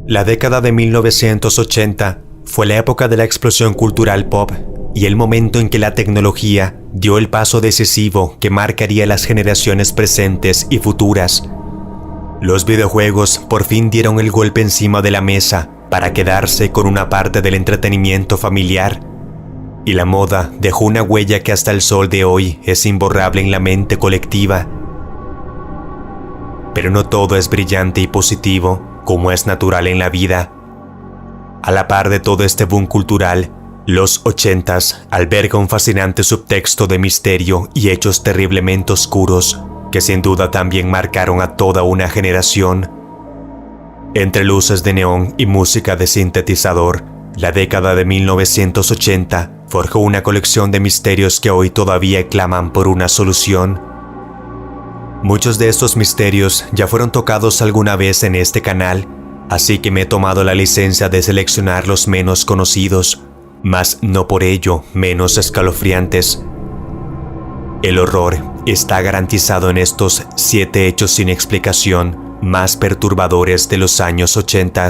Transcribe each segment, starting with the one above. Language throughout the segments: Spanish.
La década de 1980 fue la época de la explosión cultural pop y el momento en que la tecnología dio el paso decisivo que marcaría las generaciones presentes y futuras. Los videojuegos por fin dieron el golpe encima de la mesa para quedarse con una parte del entretenimiento familiar, y la moda dejó una huella que hasta el sol de hoy es imborrable en la mente colectiva. Pero no todo es brillante y positivo, como es natural en la vida. A la par de todo este boom cultural, los 80s alberga un fascinante subtexto de misterio y hechos terriblemente oscuros que sin duda también marcaron a toda una generación. Entre luces de neón y música de sintetizador, la década de 1980 forjó una colección de misterios que hoy todavía claman por una solución. Muchos de estos misterios ya fueron tocados alguna vez en este canal, así que me he tomado la licencia de seleccionar los menos conocidos, mas no por ello menos escalofriantes. El horror está garantizado en estos 7 hechos sin explicación más perturbadores de los años 80.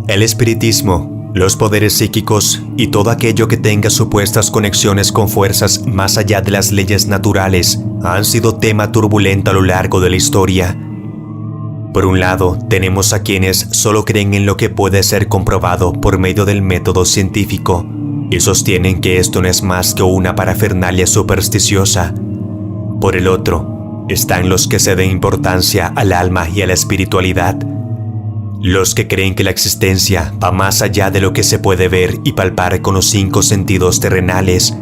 El espiritismo, los poderes psíquicos y todo aquello que tenga supuestas conexiones con fuerzas más allá de las leyes naturales han sido tema turbulento a lo largo de la historia. Por un lado, tenemos a quienes solo creen en lo que puede ser comprobado por medio del método científico y sostienen que esto no es más que una parafernalia supersticiosa. Por el otro, están los que ceden importancia al alma y a la espiritualidad, los que creen que la existencia va más allá de lo que se puede ver y palpar con los 5 sentidos terrenales.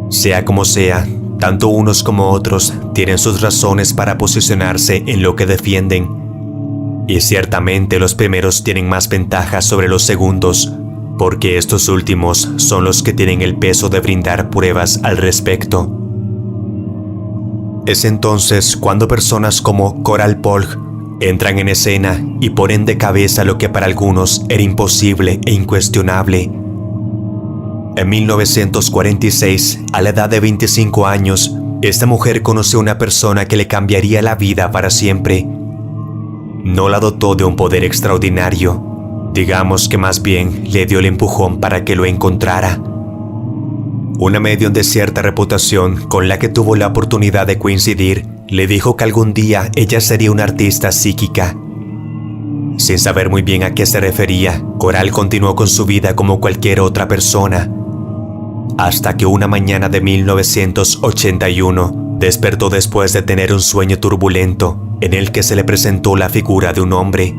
Sea como sea, tanto unos como otros tienen sus razones para posicionarse en lo que defienden. Y ciertamente los primeros tienen más ventajas sobre los segundos, porque estos últimos son los que tienen el peso de brindar pruebas al respecto. Es entonces cuando personas como Coral Polk entran en escena y ponen de cabeza lo que para algunos era imposible e incuestionable. En 1946, a la edad de 25 años, esta mujer conoció a una persona que le cambiaría la vida para siempre. No la dotó de un poder extraordinario, digamos que más bien le dio el empujón para que lo encontrara. Una medium de cierta reputación con la que tuvo la oportunidad de coincidir le dijo que algún día ella sería una artista psíquica. Sin saber muy bien a qué se refería, Coral continuó con su vida como cualquier otra persona, hasta que una mañana de 1981 despertó después de tener un sueño turbulento en el que se le presentó la figura de un hombre.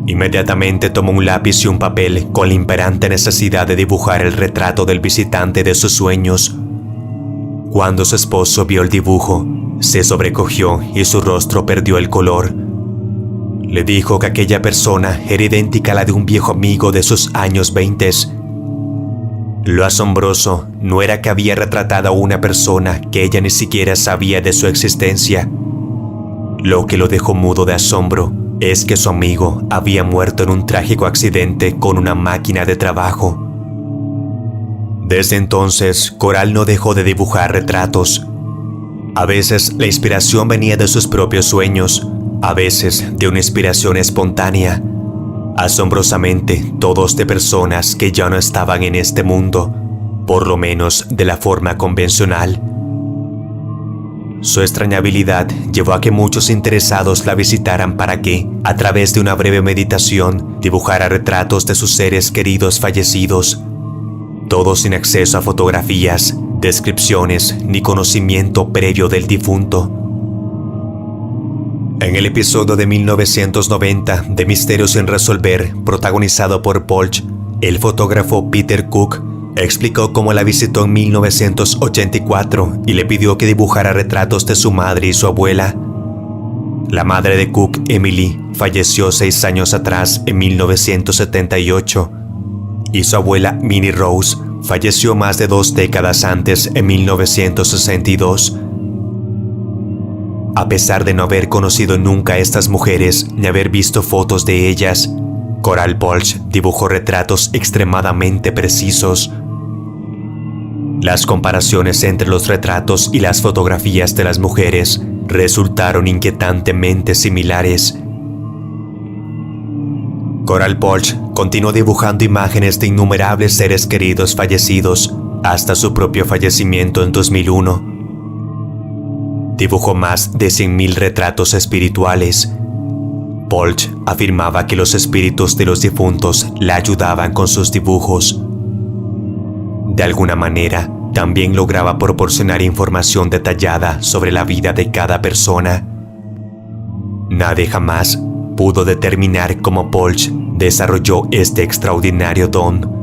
Inmediatamente tomó un lápiz y un papel con la imperante necesidad de dibujar el retrato del visitante de sus sueños. Cuando su esposo vio el dibujo, se sobrecogió y su rostro perdió el color. Le dijo que aquella persona era idéntica a la de un viejo amigo de sus años 20. Lo asombroso no era que había retratado a una persona que ella ni siquiera sabía de su existencia. Lo que lo dejó mudo de asombro es que su amigo había muerto en un trágico accidente con una máquina de trabajo. Desde entonces, Coral no dejó de dibujar retratos. A veces la inspiración venía de sus propios sueños, a veces de una inspiración espontánea. Asombrosamente, todos de personas que ya no estaban en este mundo, por lo menos de la forma convencional. Su extraña habilidad llevó a que muchos interesados la visitaran para que, a través de una breve meditación, dibujara retratos de sus seres queridos fallecidos, todos sin acceso a fotografías, descripciones ni conocimiento previo del difunto. En el episodio de 1990 de Misterios sin resolver, protagonizado por Polk, el fotógrafo Peter Cook explicó cómo la visitó en 1984 y le pidió que dibujara retratos de su madre y su abuela. La madre de Cook, Emily, falleció 6 años atrás en 1978 y su abuela, Minnie Rose, falleció más de 2 décadas antes, en 1962. A pesar de no haber conocido nunca a estas mujeres ni haber visto fotos de ellas, Coral Polch dibujó retratos extremadamente precisos. Las comparaciones entre los retratos y las fotografías de las mujeres resultaron inquietantemente similares. Coral Polch continuó dibujando imágenes de innumerables seres queridos fallecidos hasta su propio fallecimiento en 2001. Dibujó más de 100.000 retratos espirituales. Polch afirmaba que los espíritus de los difuntos la ayudaban con sus dibujos. De alguna manera, también lograba proporcionar información detallada sobre la vida de cada persona. Nadie jamás pudo determinar cómo Polch desarrolló este extraordinario don.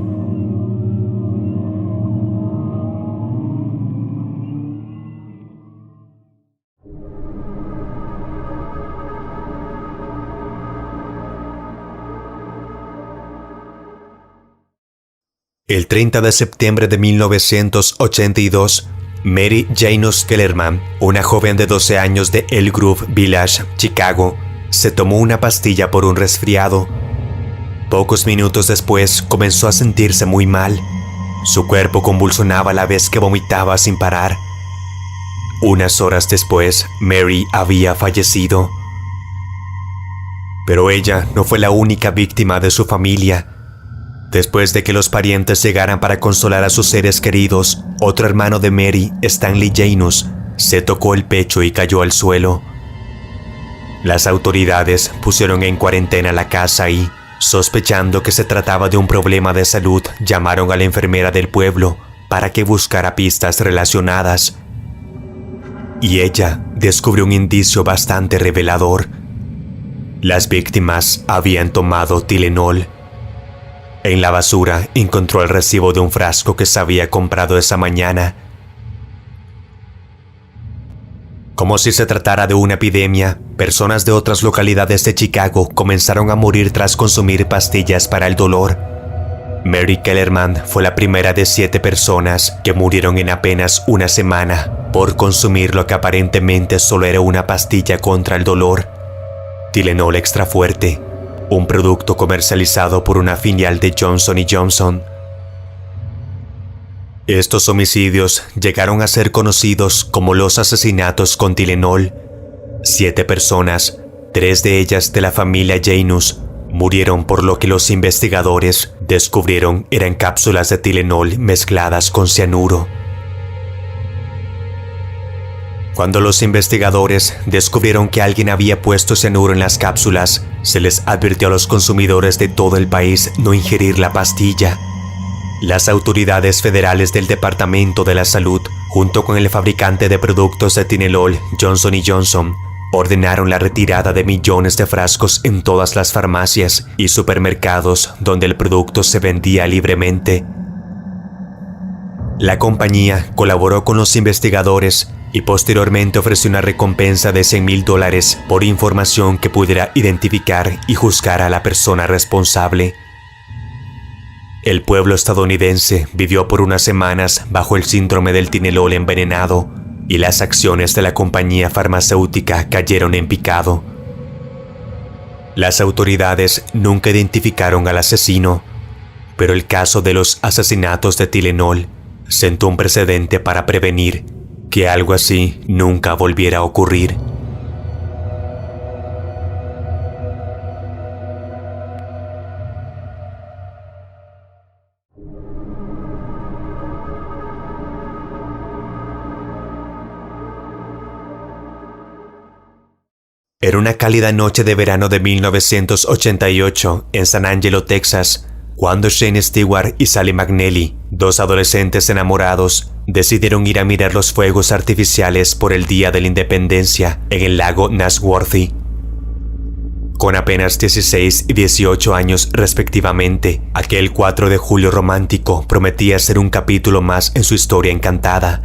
El 30 de septiembre de 1982, Mary Janus Kellerman, una joven de 12 años de Elk Grove Village, Chicago, se tomó una pastilla por un resfriado. Pocos minutos después comenzó a sentirse muy mal. Su cuerpo convulsionaba a la vez que vomitaba sin parar. Unas horas después, Mary había fallecido. Pero ella no fue la única víctima de su familia. Después de que los parientes llegaran para consolar a sus seres queridos, otro hermano de Mary, Stanley Janus, se tocó el pecho y cayó al suelo. Las autoridades pusieron en cuarentena la casa y, sospechando que se trataba de un problema de salud, llamaron a la enfermera del pueblo para que buscara pistas relacionadas. Y ella descubrió un indicio bastante revelador. Las víctimas habían tomado Tylenol. En la basura encontró el recibo de un frasco que se había comprado esa mañana. Como si se tratara de una epidemia, personas de otras localidades de Chicago comenzaron a morir tras consumir pastillas para el dolor. Mary Kellerman fue la primera de 7 personas que murieron en apenas una semana por consumir lo que aparentemente solo era una pastilla contra el dolor, Tylenol extra fuerte, un producto comercializado por una filial de Johnson & Johnson. Estos homicidios llegaron a ser conocidos como los asesinatos con Tylenol. 7 personas, 3 de ellas de la familia Janus, murieron por lo que los investigadores descubrieron eran cápsulas de Tylenol mezcladas con cianuro. Cuando los investigadores descubrieron que alguien había puesto cianuro en las cápsulas, se les advirtió a los consumidores de todo el país no ingerir la pastilla. Las autoridades federales del Departamento de la Salud, junto con el fabricante de productos de Tylenol, Johnson & Johnson, ordenaron la retirada de millones de frascos en todas las farmacias y supermercados donde el producto se vendía libremente. La compañía colaboró con los investigadores y posteriormente ofreció una recompensa de $100,000 por información que pudiera identificar y juzgar a la persona responsable. El pueblo estadounidense vivió por unas semanas bajo el síndrome del Tylenol envenenado y las acciones de la compañía farmacéutica cayeron en picado. Las autoridades nunca identificaron al asesino, pero el caso de los asesinatos de Tylenol sentó un precedente para prevenir que algo así nunca volviera a ocurrir. Era una cálida noche de verano de 1988 en San Angelo, Texas, cuando Shane Stewart y Sally McNally, 2 adolescentes enamorados, decidieron ir a mirar los fuegos artificiales por el Día de la Independencia en el lago Nasworthy. Con apenas 16 y 18 años respectivamente, aquel 4 de julio romántico prometía ser un capítulo más en su historia encantada.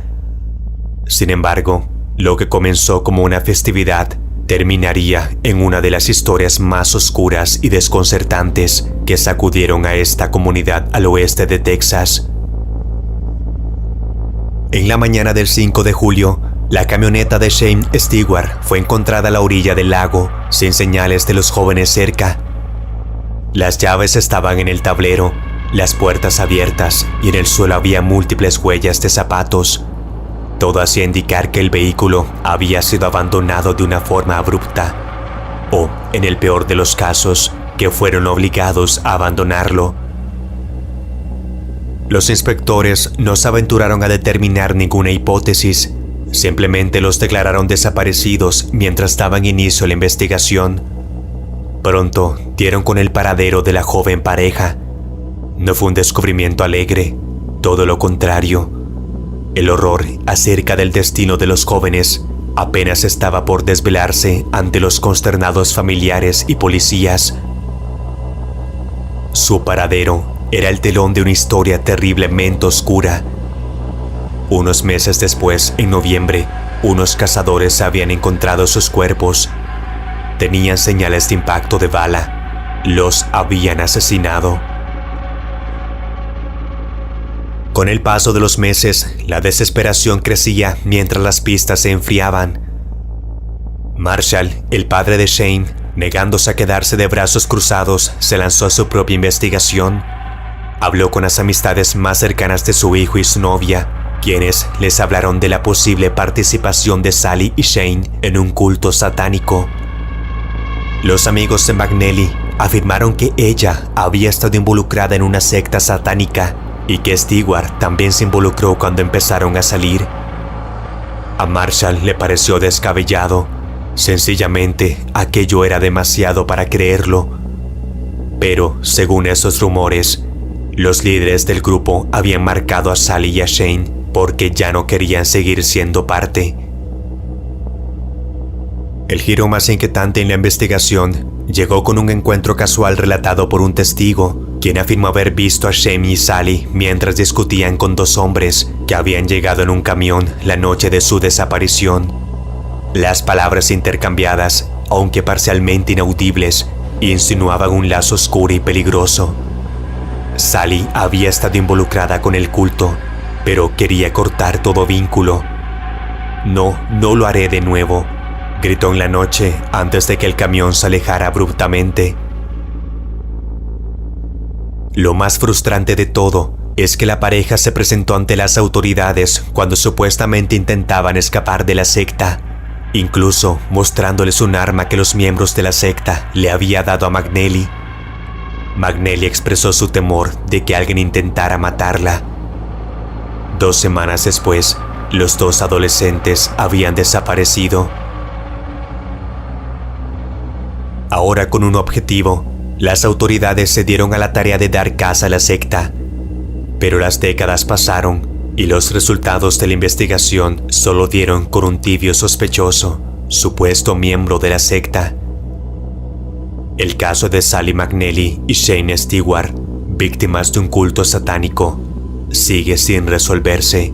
Sin embargo, lo que comenzó como una festividad terminaría en una de las historias más oscuras y desconcertantes que sacudieron a esta comunidad al oeste de Texas. En la mañana del 5 de julio, la camioneta de Shane Stewart fue encontrada a la orilla del lago, sin señales de los jóvenes cerca. Las llaves estaban en el tablero, las puertas abiertas y en el suelo había múltiples huellas de zapatos. Todo hacía indicar que el vehículo había sido abandonado de una forma abrupta, o, en el peor de los casos, que fueron obligados a abandonarlo. Los inspectores no se aventuraron a determinar ninguna hipótesis, simplemente los declararon desaparecidos mientras daban inicio a la investigación. Pronto dieron con el paradero de la joven pareja. No fue un descubrimiento alegre, todo lo contrario. El horror acerca del destino de los jóvenes apenas estaba por desvelarse ante los consternados familiares y policías. Su paradero era el telón de una historia terriblemente oscura. Unos meses después, en noviembre, unos cazadores habían encontrado sus cuerpos. Tenían señales de impacto de bala. Los habían asesinado. Con el paso de los meses, la desesperación crecía mientras las pistas se enfriaban. Marshall, el padre de Shane, negándose a quedarse de brazos cruzados, se lanzó a su propia investigación. Habló con las amistades más cercanas de su hijo y su novia, quienes les hablaron de la posible participación de Sally y Shane en un culto satánico. Los amigos de McNally afirmaron que ella había estado involucrada en una secta satánica y que Stewart también se involucró cuando empezaron a salir. A Marshall le pareció descabellado. Sencillamente, aquello era demasiado para creerlo. Pero, según esos rumores, los líderes del grupo habían marcado a Sally y a Shane porque ya no querían seguir siendo parte. El giro más inquietante en la investigación llegó con un encuentro casual relatado por un testigo, quien afirmó haber visto a Shane y Sally mientras discutían con dos hombres que habían llegado en un camión la noche de su desaparición. Las palabras intercambiadas, aunque parcialmente inaudibles, insinuaban un lazo oscuro y peligroso. Sally había estado involucrada con el culto, pero quería cortar todo vínculo. No lo haré de nuevo, gritó en la noche antes de que el camión se alejara abruptamente. Lo más frustrante de todo es que la pareja se presentó ante las autoridades cuando supuestamente intentaban escapar de la secta, incluso mostrándoles un arma que los miembros de la secta le había dado a McNally. McNally expresó su temor de que alguien intentara matarla. 2 semanas después, los dos adolescentes habían desaparecido. Ahora con un objetivo, las autoridades se dieron a la tarea de dar caza a la secta. Pero las décadas pasaron y los resultados de la investigación solo dieron con un tibio sospechoso, supuesto miembro de la secta. El caso de Sally McNally y Shane Stewart, víctimas de un culto satánico, sigue sin resolverse.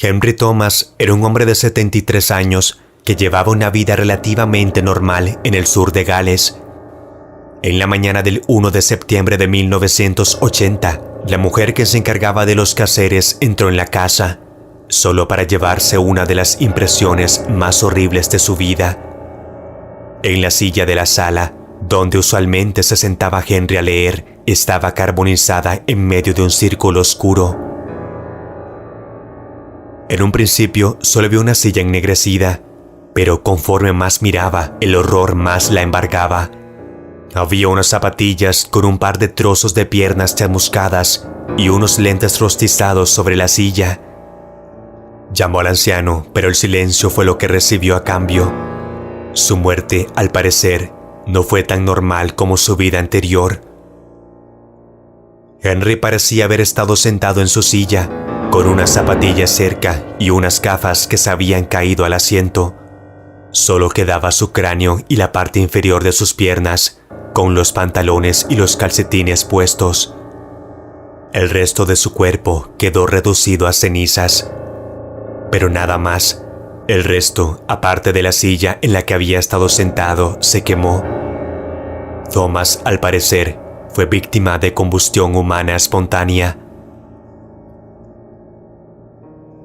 Henry Thomas era un hombre de 73 años que llevaba una vida relativamente normal en el sur de Gales. En la mañana del 1 de septiembre de 1980, la mujer que se encargaba de los quehaceres entró en la casa, solo para llevarse una de las impresiones más horribles de su vida. En la silla de la sala, donde usualmente se sentaba Henry a leer, estaba carbonizada en medio de un círculo oscuro. En un principio solo vio una silla ennegrecida, pero conforme más miraba, el horror más la embargaba. Había unas zapatillas con un par de trozos de piernas chamuscadas y unos lentes rostizados sobre la silla. Llamó al anciano, pero el silencio fue lo que recibió a cambio. Su muerte, al parecer, no fue tan normal como su vida anterior. Henry parecía haber estado sentado en su silla, con unas zapatillas cerca y unas gafas que se habían caído al asiento. Solo quedaba su cráneo y la parte inferior de sus piernas, con los pantalones y los calcetines puestos. El resto de su cuerpo quedó reducido a cenizas. Pero nada más. El resto, aparte de la silla en la que había estado sentado, se quemó. Thomas, al parecer, fue víctima de combustión humana espontánea.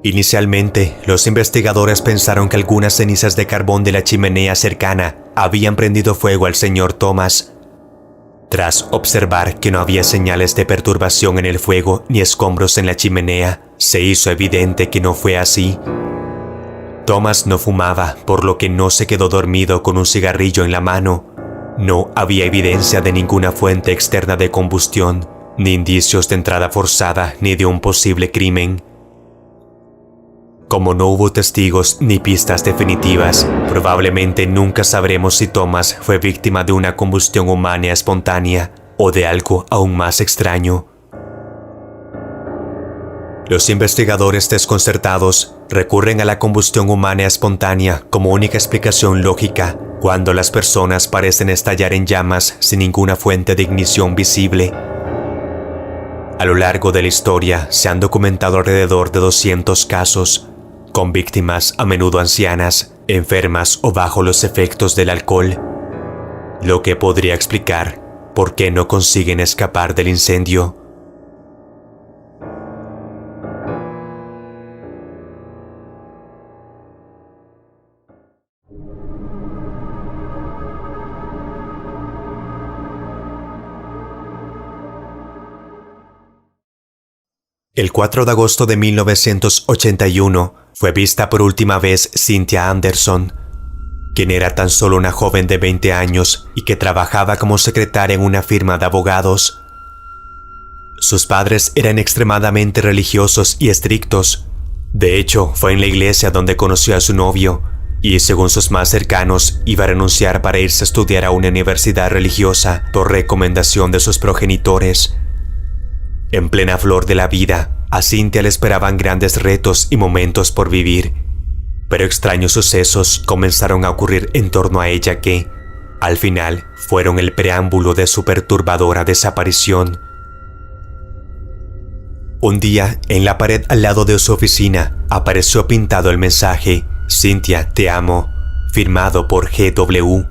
Inicialmente, los investigadores pensaron que algunas cenizas de carbón de la chimenea cercana habían prendido fuego al señor Thomas. Tras observar que no había señales de perturbación en el fuego ni escombros en la chimenea, se hizo evidente que no fue así. Thomas no fumaba, por lo que no se quedó dormido con un cigarrillo en la mano. No había evidencia de ninguna fuente externa de combustión, ni indicios de entrada forzada ni de un posible crimen. Como no hubo testigos ni pistas definitivas, probablemente nunca sabremos si Thomas fue víctima de una combustión humana espontánea o de algo aún más extraño. Los investigadores desconcertados recurren a la combustión humana espontánea como única explicación lógica cuando las personas parecen estallar en llamas sin ninguna fuente de ignición visible. A lo largo de la historia se han documentado alrededor de 200 casos, con víctimas a menudo ancianas, enfermas o bajo los efectos del alcohol, lo que podría explicar por qué no consiguen escapar del incendio. El 4 de agosto de 1981 fue vista por última vez Cynthia Anderson, quien era tan solo una joven de 20 años y que trabajaba como secretaria en una firma de abogados. Sus padres eran extremadamente religiosos y estrictos. De hecho, fue en la iglesia donde conoció a su novio y, según sus más cercanos, iba a renunciar para irse a estudiar a una universidad religiosa por recomendación de sus progenitores. En plena flor de la vida, a Cynthia le esperaban grandes retos y momentos por vivir, pero extraños sucesos comenzaron a ocurrir en torno a ella que, al final, fueron el preámbulo de su perturbadora desaparición. Un día, en la pared al lado de su oficina, apareció pintado el mensaje «Cynthia, te amo», firmado por G.W.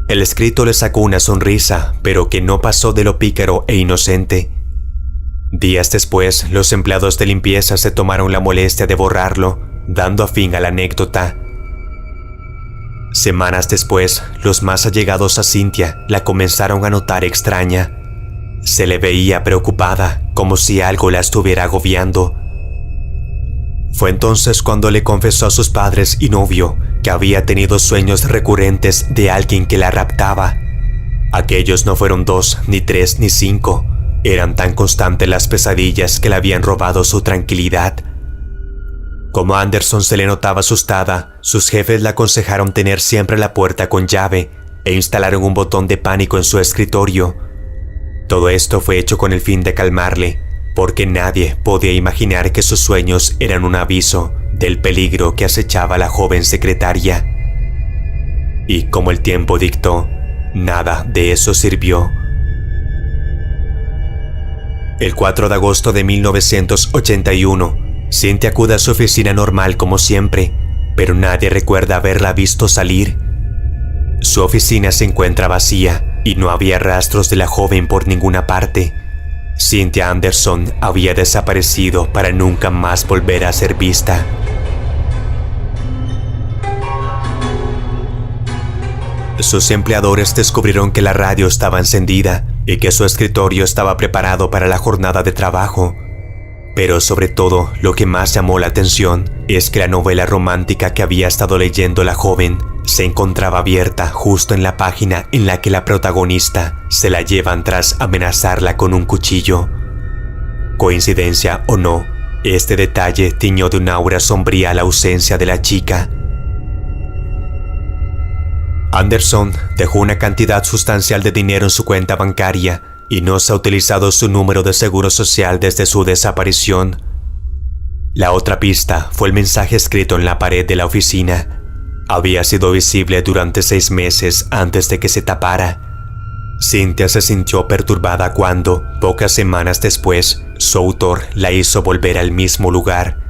El escrito le sacó una sonrisa, pero que no pasó de lo pícaro e inocente. Días después, los empleados de limpieza se tomaron la molestia de borrarlo, dando fin a la anécdota. Semanas después, los más allegados a Cynthia la comenzaron a notar extraña. Se le veía preocupada, como si algo la estuviera agobiando. Fue entonces cuando le confesó a sus padres y novio que había tenido sueños recurrentes de alguien que la raptaba. Aquellos no fueron 2, ni 3, ni 5. Eran tan constantes las pesadillas que le habían robado su tranquilidad. Como a Anderson se le notaba asustada, sus jefes le aconsejaron tener siempre la puerta con llave e instalaron un botón de pánico en su escritorio. Todo esto fue hecho con el fin de calmarle, porque nadie podía imaginar que sus sueños eran un aviso del peligro que acechaba a la joven secretaria. Y como el tiempo dictó, nada de eso sirvió. El 4 de agosto de 1981, Cynthia acude a su oficina normal como siempre, pero nadie recuerda haberla visto salir. Su oficina se encuentra vacía y no había rastros de la joven por ninguna parte. Cynthia Anderson había desaparecido para nunca más volver a ser vista. Sus empleadores descubrieron que la radio estaba encendida y que su escritorio estaba preparado para la jornada de trabajo. Pero sobre todo, lo que más llamó la atención es que la novela romántica que había estado leyendo la joven se encontraba abierta justo en la página en la que la protagonista se la llevan tras amenazarla con un cuchillo. Coincidencia o no, este detalle tiñó de un aura sombría la ausencia de la chica. Anderson dejó una cantidad sustancial de dinero en su cuenta bancaria y no se ha utilizado su número de seguro social desde su desaparición. La otra pista fue el mensaje escrito en la pared de la oficina. Había sido visible durante 6 meses antes de que se tapara. Cynthia se sintió perturbada cuando, pocas semanas después, su autor la hizo volver al mismo lugar.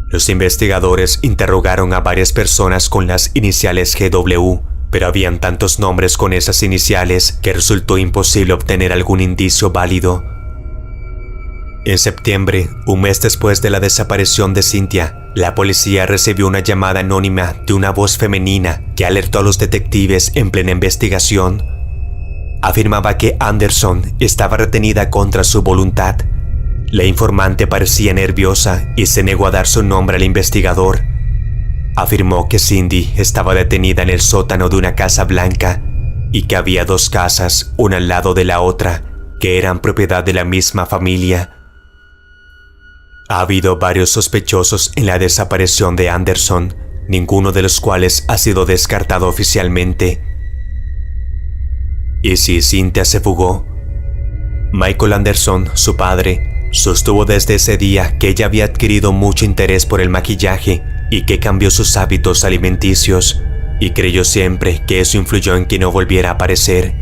Los investigadores interrogaron a varias personas con las iniciales GW, pero habían tantos nombres con esas iniciales que resultó imposible obtener algún indicio válido. En septiembre, un mes después de la desaparición de Cynthia, la policía recibió una llamada anónima de una voz femenina que alertó a los detectives en plena investigación. Afirmaba que Anderson estaba retenida contra su voluntad. La informante parecía nerviosa y se negó a dar su nombre al investigador. Afirmó que Cindy estaba detenida en el sótano de una casa blanca y que había dos casas, una al lado de la otra, que eran propiedad de la misma familia. Ha habido varios sospechosos en la desaparición de Anderson, ninguno de los cuales ha sido descartado oficialmente. ¿Y si Cynthia se fugó? Michael Anderson, su padre, sostuvo desde ese día que ella había adquirido mucho interés por el maquillaje y que cambió sus hábitos alimenticios, y creyó siempre que eso influyó en que no volviera a aparecer.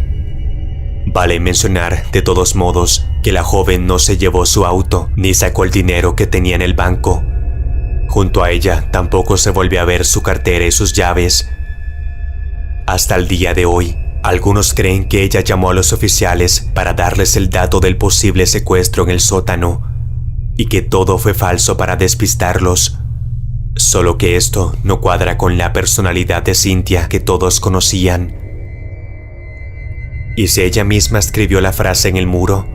Vale mencionar, de todos modos, que la joven no se llevó su auto ni sacó el dinero que tenía en el banco. Junto a ella tampoco se volvió a ver su cartera y sus llaves. Hasta el día de hoy, algunos creen que ella llamó a los oficiales para darles el dato del posible secuestro en el sótano y que todo fue falso para despistarlos. Solo que esto no cuadra con la personalidad de Cynthia que todos conocían. ¿Y si ella misma escribió la frase en el muro?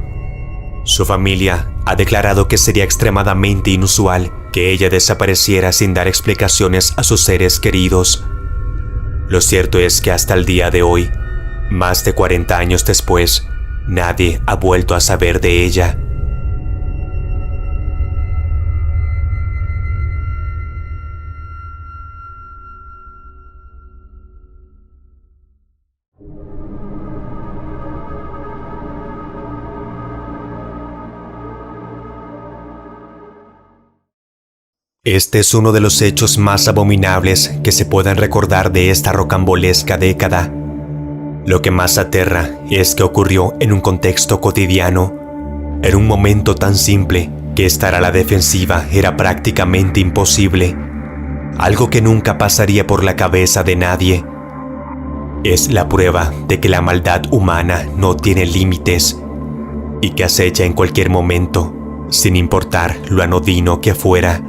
Su familia ha declarado que sería extremadamente inusual que ella desapareciera sin dar explicaciones a sus seres queridos. Lo cierto es que hasta el día de hoy, más de 40 años después, nadie ha vuelto a saber de ella. Este es uno de los hechos más abominables que se puedan recordar de esta rocambolesca década. Lo que más aterra es que ocurrió en un contexto cotidiano, en un momento tan simple que estar a la defensiva era prácticamente imposible, algo que nunca pasaría por la cabeza de nadie. Es la prueba de que la maldad humana no tiene límites y que acecha en cualquier momento, sin importar lo anodino que fuera.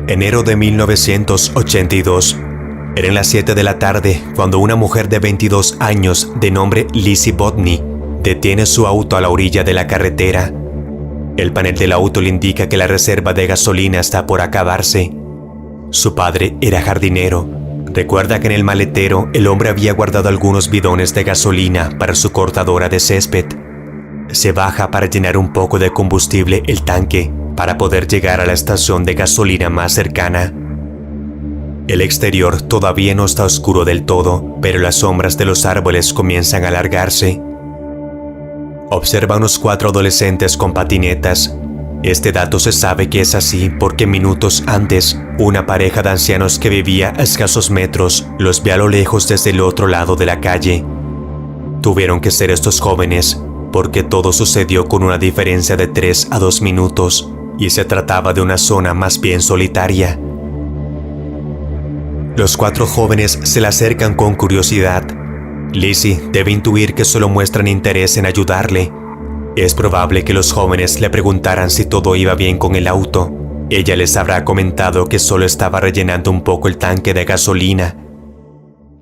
Enero de 1982. Eran las 7 de la tarde cuando una mujer de 22 años de nombre Lizzie Bodney detiene su auto a la orilla de la carretera. El panel del auto le indica que la reserva de gasolina está por acabarse. Su padre era jardinero. Recuerda que en el maletero el hombre había guardado algunos bidones de gasolina para su cortadora de césped. Se baja para llenar un poco de combustible el tanque para poder llegar a la estación de gasolina más cercana. El exterior todavía no está oscuro del todo, pero las sombras de los árboles comienzan a alargarse. Observa unos 4 adolescentes con patinetas. Este dato se sabe que es así porque minutos antes, una pareja de ancianos que vivía a escasos metros los ve a lo lejos desde el otro lado de la calle. Tuvieron que ser estos jóvenes, porque todo sucedió con una diferencia de 3 a 2 minutos, y se trataba de una zona más bien solitaria. Los 4 jóvenes se le acercan con curiosidad. Lizzie debe intuir que solo muestran interés en ayudarle. Es probable que los jóvenes le preguntaran si todo iba bien con el auto. Ella les habrá comentado que solo estaba rellenando un poco el tanque de gasolina.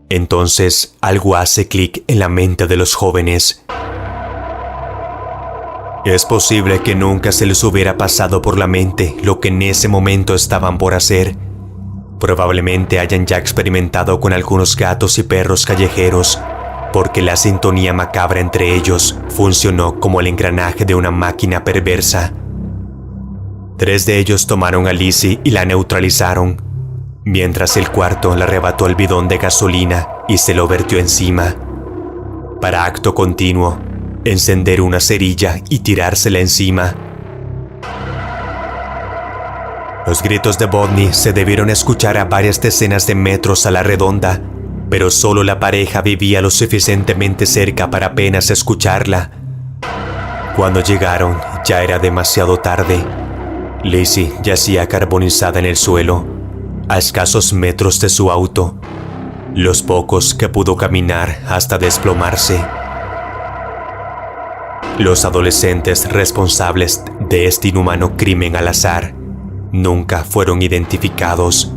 Entonces, algo hace clic en la mente de los jóvenes. Es posible que nunca se les hubiera pasado por la mente lo que en ese momento estaban por hacer. Probablemente hayan ya experimentado con algunos gatos y perros callejeros, porque la sintonía macabra entre ellos funcionó como el engranaje de una máquina perversa. 3 de ellos tomaron a Lizzie y la neutralizaron, mientras el cuarto le arrebató el bidón de gasolina y se lo vertió encima, para acto continuo encender una cerilla y tirársela encima. Los gritos de Bodney se debieron escuchar a varias decenas de metros a la redonda, pero solo la pareja vivía lo suficientemente cerca para apenas escucharla. Cuando llegaron, ya era demasiado tarde. Lizzie yacía carbonizada en el suelo. a escasos metros de su auto, los pocos que pudo caminar hasta desplomarse. Los adolescentes responsables de este inhumano crimen al azar nunca fueron identificados.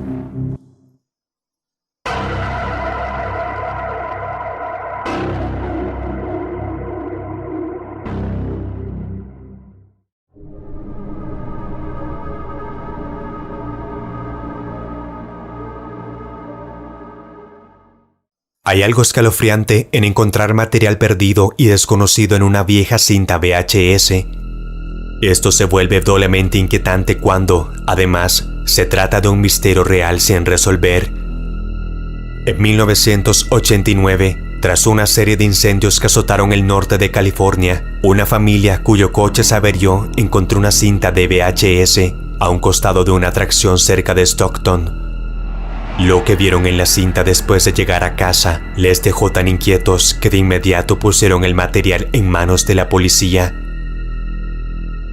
Hay algo escalofriante en encontrar material perdido y desconocido en una vieja cinta VHS. Esto se vuelve doblemente inquietante cuando, además, se trata de un misterio real sin resolver. En 1989, tras una serie de incendios que azotaron el norte de California, una familia cuyo coche se averió encontró una cinta de VHS a un costado de una atracción cerca de Stockton. Lo que vieron en la cinta después de llegar a casa les dejó tan inquietos que de inmediato pusieron el material en manos de la policía.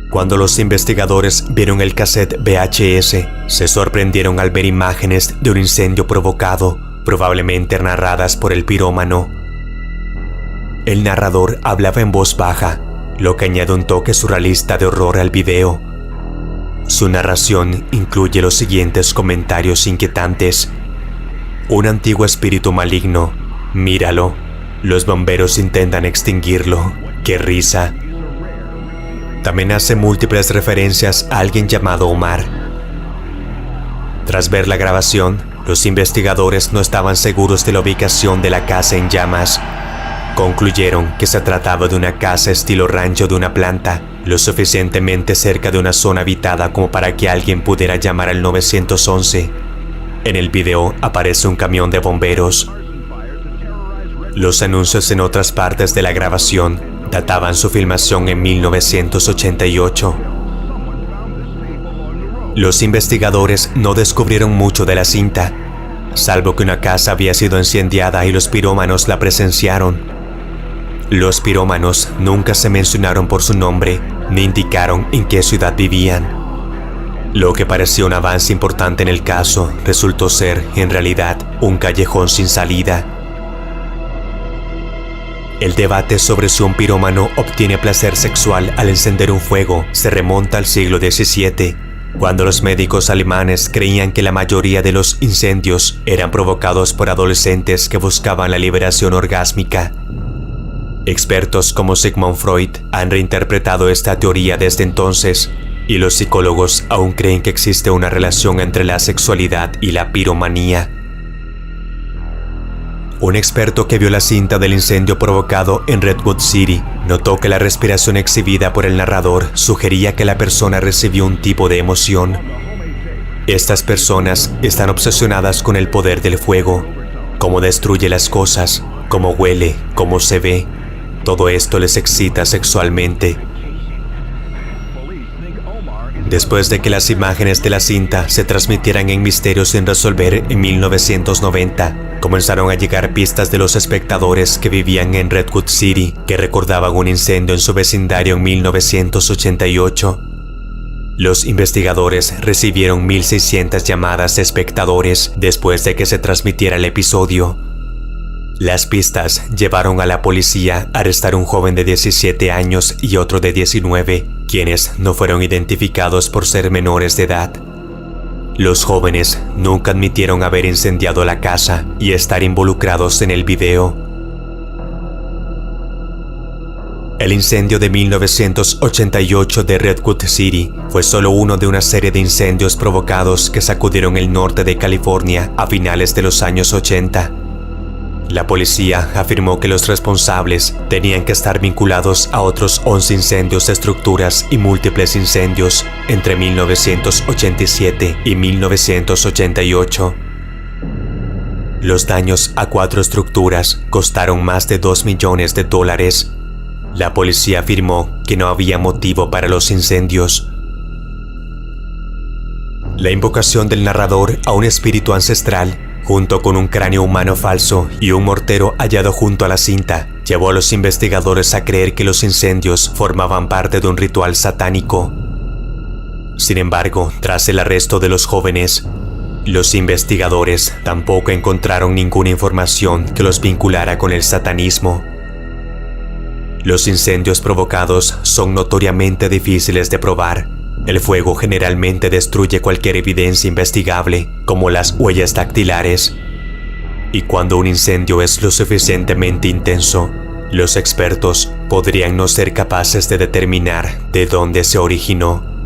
Cuando los investigadores vieron el cassette VHS, se sorprendieron al ver imágenes de un incendio provocado, probablemente narradas por el pirómano. El narrador hablaba en voz baja, lo que añade un toque surrealista de horror al video. Su narración incluye los siguientes comentarios inquietantes. Un antiguo espíritu maligno. Míralo. Los bomberos intentan extinguirlo. ¡Qué risa! También hace múltiples referencias a alguien llamado Omar. Tras ver la grabación, los investigadores no estaban seguros de la ubicación de la casa en llamas. Concluyeron que se trataba de una casa estilo rancho de una planta, lo suficientemente cerca de una zona habitada como para que alguien pudiera llamar al 911. En el video aparece un camión de bomberos. Los anuncios en otras partes de la grabación databan su filmación en 1988. Los investigadores no descubrieron mucho de la cinta, salvo que una casa había sido incendiada y los pirómanos la presenciaron. Los pirómanos nunca se mencionaron por su nombre ni indicaron en qué ciudad vivían. Lo que parecía un avance importante en el caso resultó ser, en realidad, un callejón sin salida. El debate sobre si un pirómano obtiene placer sexual al encender un fuego se remonta al siglo XVII, cuando los médicos alemanes creían que la mayoría de los incendios eran provocados por adolescentes que buscaban la liberación orgásmica. Expertos como Sigmund Freud han reinterpretado esta teoría desde entonces, y los psicólogos aún creen que existe una relación entre la sexualidad y la piromanía. Un experto que vio la cinta del incendio provocado en Redwood City notó que la respiración exhibida por el narrador sugería que la persona recibió un tipo de emoción. Estas personas están obsesionadas con el poder del fuego, cómo destruye las cosas, cómo huele, cómo se ve. Todo esto les excita sexualmente. Después de que las imágenes de la cinta se transmitieran en Misterios sin resolver en 1990, comenzaron a llegar pistas de los espectadores que vivían en Redwood City, que recordaban un incendio en su vecindario en 1988. Los investigadores recibieron 1,600 llamadas de espectadores después de que se transmitiera el episodio. Las pistas llevaron a la policía a arrestar a un joven de 17 años y otro de 19, quienes no fueron identificados por ser menores de edad. Los jóvenes nunca admitieron haber incendiado la casa y estar involucrados en el video. El incendio de 1988 de Redwood City fue solo uno de una serie de incendios provocados que sacudieron el norte de California a finales de los años 80. La policía afirmó que los responsables tenían que estar vinculados a otros 11 incendios de estructuras y múltiples incendios entre 1987 y 1988. Los daños a 4 estructuras costaron más de $2 millones. La policía afirmó que no había motivo para los incendios. La invocación del narrador a un espíritu ancestral, junto con un cráneo humano falso y un mortero hallado junto a la cinta, llevó a los investigadores a creer que los incendios formaban parte de un ritual satánico. Sin embargo, tras el arresto de los jóvenes, Los investigadores tampoco encontraron ninguna información que los vinculara con el satanismo. Los incendios provocados son notoriamente difíciles de probar. El fuego generalmente destruye cualquier evidencia investigable, como las huellas dactilares. Y cuando un incendio es lo suficientemente intenso, los expertos podrían no ser capaces de determinar de dónde se originó.